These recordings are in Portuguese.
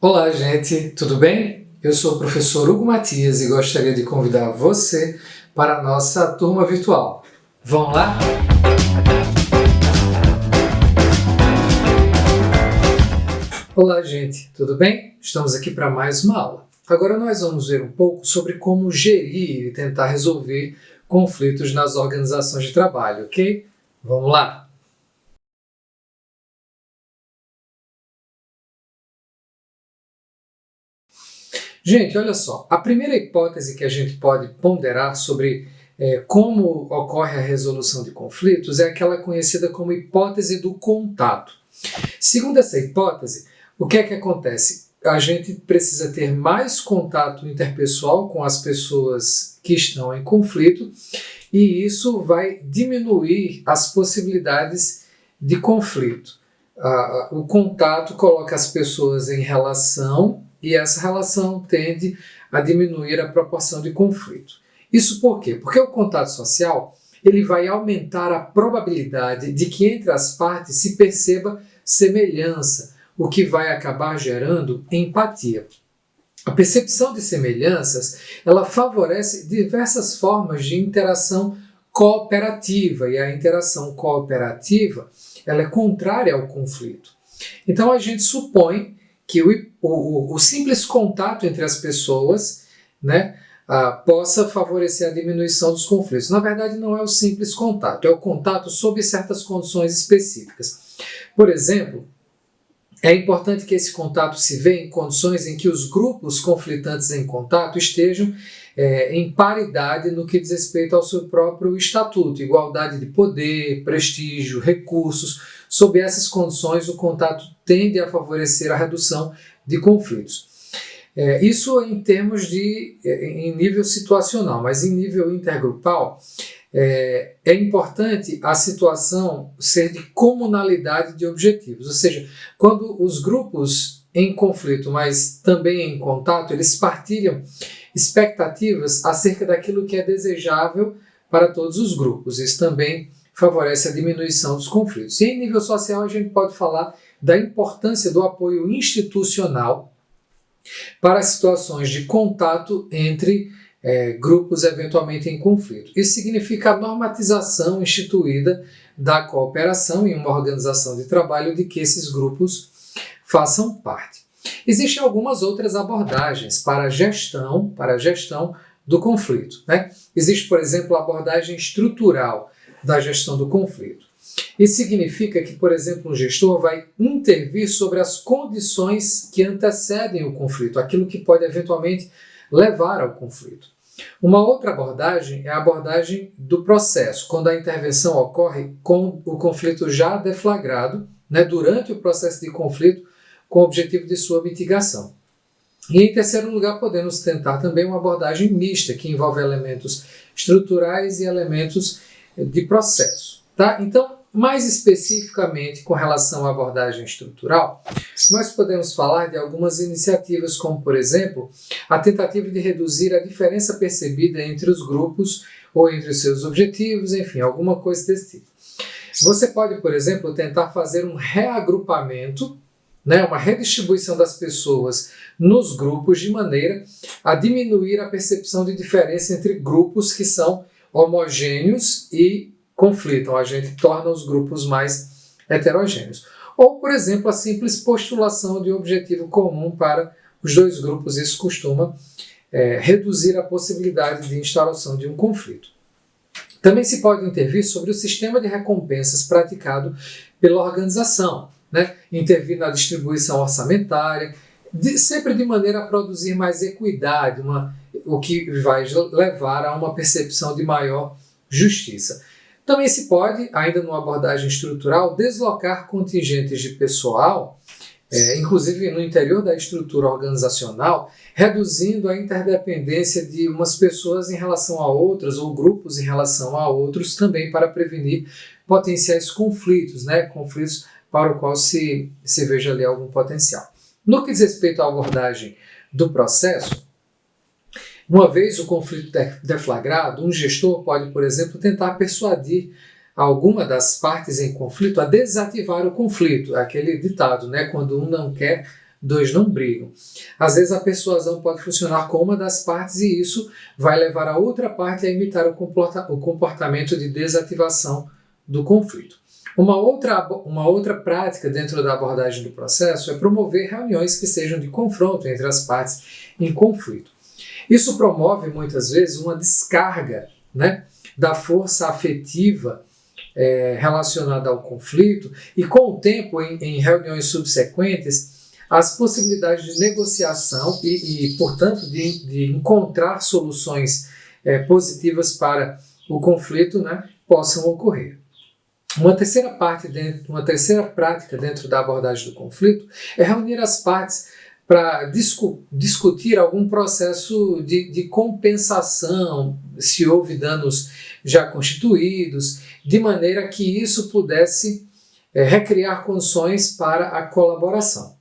Olá, gente, tudo bem? Eu sou o professor Hugo Matias e gostaria de convidar você para a nossa turma virtual. Vamos lá? Olá, gente, tudo bem? Estamos aqui para mais uma aula. Agora nós vamos ver um pouco sobre como gerir e tentar resolver conflitos nas organizações de trabalho, ok? Vamos lá! Gente, olha só, a primeira hipótese que a gente pode ponderar sobre como ocorre a resolução de conflitos é aquela conhecida como hipótese do contato. Segundo essa hipótese, o que é que acontece? A gente precisa ter mais contato interpessoal com as pessoas que estão em conflito e isso vai diminuir as possibilidades de conflito. O contato coloca as pessoas em relação e essa relação tende a diminuir a proporção de conflito. Isso por quê? Porque o contato social ele vai aumentar a probabilidade de que entre as partes se perceba semelhança, o que vai acabar gerando empatia. A percepção de semelhanças ela favorece diversas formas de interação cooperativa e a interação cooperativa ela é contrária ao conflito. Então a gente supõe que o simples contato entre as pessoas, né, possa favorecer a diminuição dos conflitos. Na verdade, não é o simples contato, é o contato sob certas condições específicas. Por exemplo, é importante que esse contato se vê em condições em que os grupos conflitantes em contato estejam em paridade no que diz respeito ao seu próprio estatuto, igualdade de poder, prestígio, recursos. Sob essas condições, o contato tende a favorecer a redução de conflitos. Isso em termos em nível situacional, mas em nível intergrupal, é importante a situação ser de comunalidade de objetivos, ou seja, quando os grupos em conflito, mas também em contato, eles partilham expectativas acerca daquilo que é desejável para todos os grupos. Isso também favorece a diminuição dos conflitos. E em nível social a gente pode falar da importância do apoio institucional para situações de contato entre grupos eventualmente em conflito. Isso significa a normatização instituída da cooperação em uma organização de trabalho de que esses grupos façam parte. Existem algumas outras abordagens para a gestão do conflito, né? Existe, por exemplo, a abordagem estrutural da gestão do conflito. Isso significa que, por exemplo, um gestor vai intervir sobre as condições que antecedem o conflito, aquilo que pode eventualmente levar ao conflito. Uma outra abordagem é a abordagem do processo, quando a intervenção ocorre com o conflito já deflagrado, né, durante o processo de conflito, com o objetivo de sua mitigação. E em terceiro lugar, podemos tentar também uma abordagem mista, que envolve elementos estruturais e elementos de processo. Tá? Então, mais especificamente com relação à abordagem estrutural, nós podemos falar de algumas iniciativas, como, por exemplo, a tentativa de reduzir a diferença percebida entre os grupos ou entre os seus objetivos, enfim, alguma coisa desse tipo. Você pode, por exemplo, tentar fazer um reagrupamento, né, uma redistribuição das pessoas nos grupos de maneira a diminuir a percepção de diferença entre grupos que são homogêneos e conflitam, a gente torna os grupos mais heterogêneos. Ou, por exemplo, a simples postulação de um objetivo comum para os dois grupos, isso costuma reduzir a possibilidade de instalação de um conflito. Também se pode intervir sobre o sistema de recompensas praticado pela organização, né? Intervir na distribuição orçamentária, sempre de maneira a produzir mais equidade, o que vai levar a uma percepção de maior justiça. Também se pode, ainda numa abordagem estrutural, deslocar contingentes de pessoal, inclusive no interior da estrutura organizacional, reduzindo a interdependência de umas pessoas em relação a outras, ou grupos em relação a outros, também para prevenir potenciais conflitos, né? Conflitos para o qual se veja ali algum potencial. No que diz respeito à abordagem do processo, uma vez o conflito deflagrado, um gestor pode, por exemplo, tentar persuadir alguma das partes em conflito a desativar o conflito. Aquele ditado, né? Quando um não quer, dois não brigam. Às vezes a persuasão pode funcionar com uma das partes e isso vai levar a outra parte a imitar o comportamento de desativação do conflito. Uma outra prática dentro da abordagem do processo é promover reuniões que sejam de confronto entre as partes em conflito. Isso promove muitas vezes uma descarga, né, da força afetiva relacionada ao conflito e com o tempo, em reuniões subsequentes, as possibilidades de negociação e portanto, de encontrar soluções positivas para o conflito, né, possam ocorrer. Uma terceira prática dentro da abordagem do conflito é reunir as partes para discutir algum processo de compensação, se houve danos já constituídos, de maneira que isso pudesse recriar condições para a colaboração.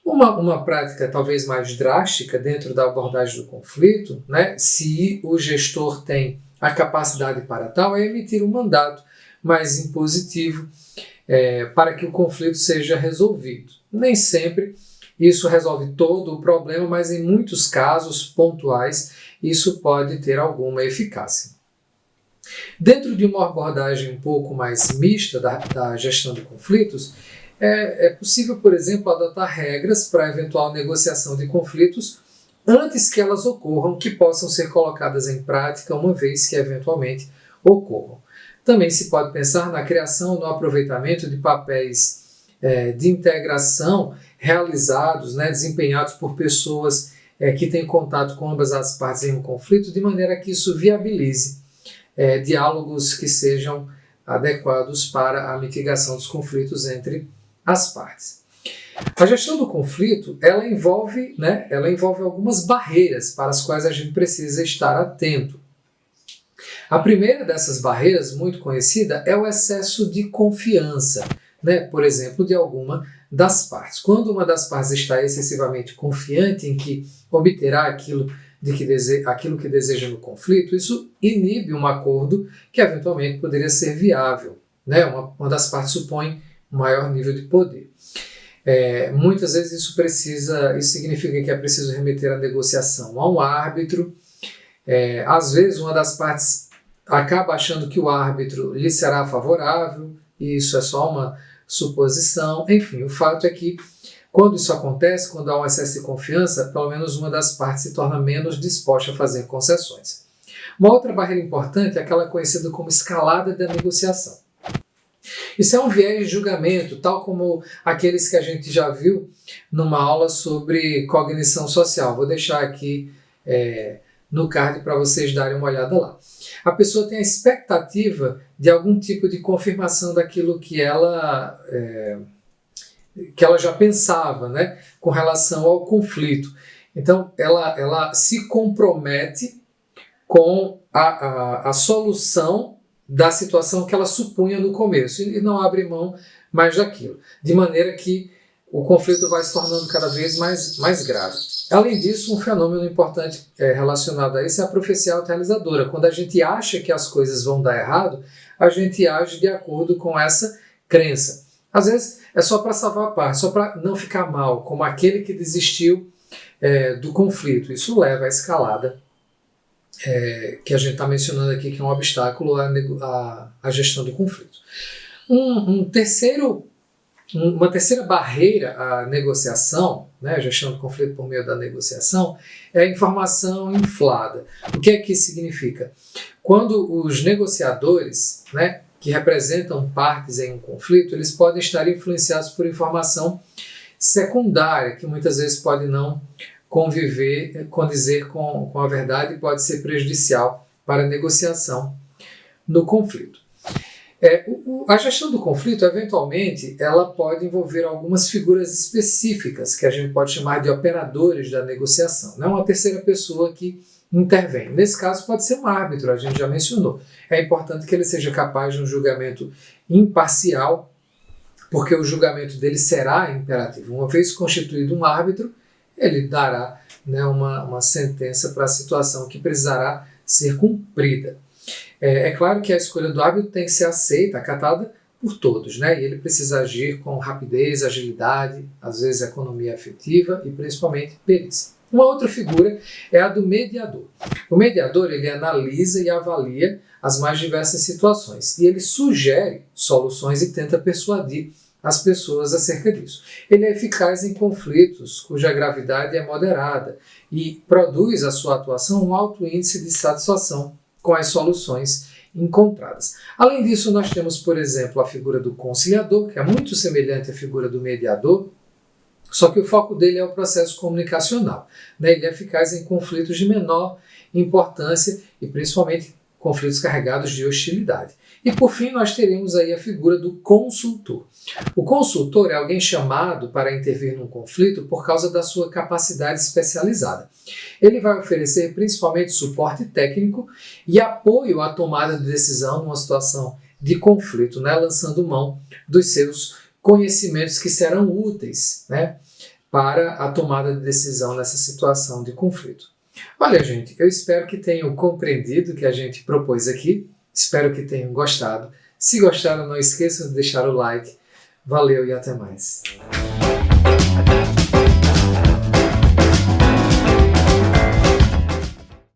Uma prática talvez mais drástica dentro da abordagem do conflito, né, se o gestor tem a capacidade para tal, é emitir um mandato mais impositivo para que o conflito seja resolvido. Nem sempre isso resolve todo o problema, mas em muitos casos pontuais isso pode ter alguma eficácia. Dentro de uma abordagem um pouco mais mista da gestão de conflitos, é possível, por exemplo, adotar regras para a eventual negociação de conflitos antes que elas ocorram, que possam ser colocadas em prática uma vez que eventualmente ocorram. Também se pode pensar na criação, no aproveitamento de papéis de integração realizados, né, desempenhados por pessoas que têm contato com ambas as partes em um conflito, de maneira que isso viabilize diálogos que sejam adequados para a mitigação dos conflitos entre as partes. A gestão do conflito, ela envolve algumas barreiras para as quais a gente precisa estar atento. A primeira dessas barreiras, muito conhecida, é o excesso de confiança, né? Por exemplo, de alguma das partes. Quando uma das partes está excessivamente confiante em que obterá aquilo que deseja no conflito, isso inibe um acordo que eventualmente poderia ser viável, né? Uma das partes supõe um maior nível de poder. Muitas vezes isso significa que é preciso remeter a negociação a um árbitro. Às vezes uma das partes acaba achando que o árbitro lhe será favorável, e isso é só uma suposição. Enfim, o fato é que quando isso acontece, quando há um excesso de confiança, pelo menos uma das partes se torna menos disposta a fazer concessões. Uma outra barreira importante é aquela conhecida como escalada da negociação. Isso é um viés de julgamento, tal como aqueles que a gente já viu numa aula sobre cognição social. Vou deixar aqui no card para vocês darem uma olhada lá. A pessoa tem a expectativa de algum tipo de confirmação daquilo que ela já pensava, né, com relação ao conflito. Então, ela se compromete com a solução da situação que ela supunha no começo e não abre mão mais daquilo, de maneira que o conflito vai se tornando cada vez mais grave. Além disso, um fenômeno importante relacionado a isso é a profecia autorrealizadora. Quando a gente acha que as coisas vão dar errado, a gente age de acordo com essa crença. Às vezes é só para salvar a parte, só para não ficar mal, como aquele que desistiu do conflito. Isso leva à escalada que a gente está mencionando aqui, que é um obstáculo à gestão do conflito. Uma terceira barreira à negociação, né, a gestão do conflito por meio da negociação, é a informação inflada. O que é que isso significa? Quando os negociadores, né, que representam partes em um conflito, eles podem estar influenciados por informação secundária, que muitas vezes pode não condizer com a verdade e pode ser prejudicial para a negociação no conflito. A gestão do conflito, eventualmente, ela pode envolver algumas figuras específicas que a gente pode chamar de operadores da negociação, né? Uma terceira pessoa que intervém. Nesse caso pode ser um árbitro, a gente já mencionou. É importante que ele seja capaz de um julgamento imparcial, porque o julgamento dele será imperativo. Uma vez constituído um árbitro, ele dará, né, uma sentença para a situação que precisará ser cumprida. É claro que a escolha do árbitro tem que ser aceita, acatada por todos, né? E ele precisa agir com rapidez, agilidade, às vezes economia afetiva e principalmente perícia. Uma outra figura é a do mediador. O mediador, ele analisa e avalia as mais diversas situações e ele sugere soluções e tenta persuadir as pessoas acerca disso. Ele é eficaz em conflitos cuja gravidade é moderada e produz a sua atuação um alto índice de satisfação com as soluções encontradas. Além disso, nós temos, por exemplo, a figura do conciliador, que é muito semelhante à figura do mediador, só que o foco dele é o processo comunicacional, né? Ele é eficaz em conflitos de menor importância e principalmente conflitos carregados de hostilidade. E por fim nós teremos aí a figura do consultor. O consultor é alguém chamado para intervir num conflito por causa da sua capacidade especializada. Ele vai oferecer principalmente suporte técnico e apoio à tomada de decisão numa situação de conflito, né? Lançando mão dos seus conhecimentos que serão úteis, né, para a tomada de decisão nessa situação de conflito. Olha, gente, eu espero que tenham compreendido o que a gente propôs aqui, espero que tenham gostado. Se gostaram, não esqueçam de deixar o like. Valeu e até mais.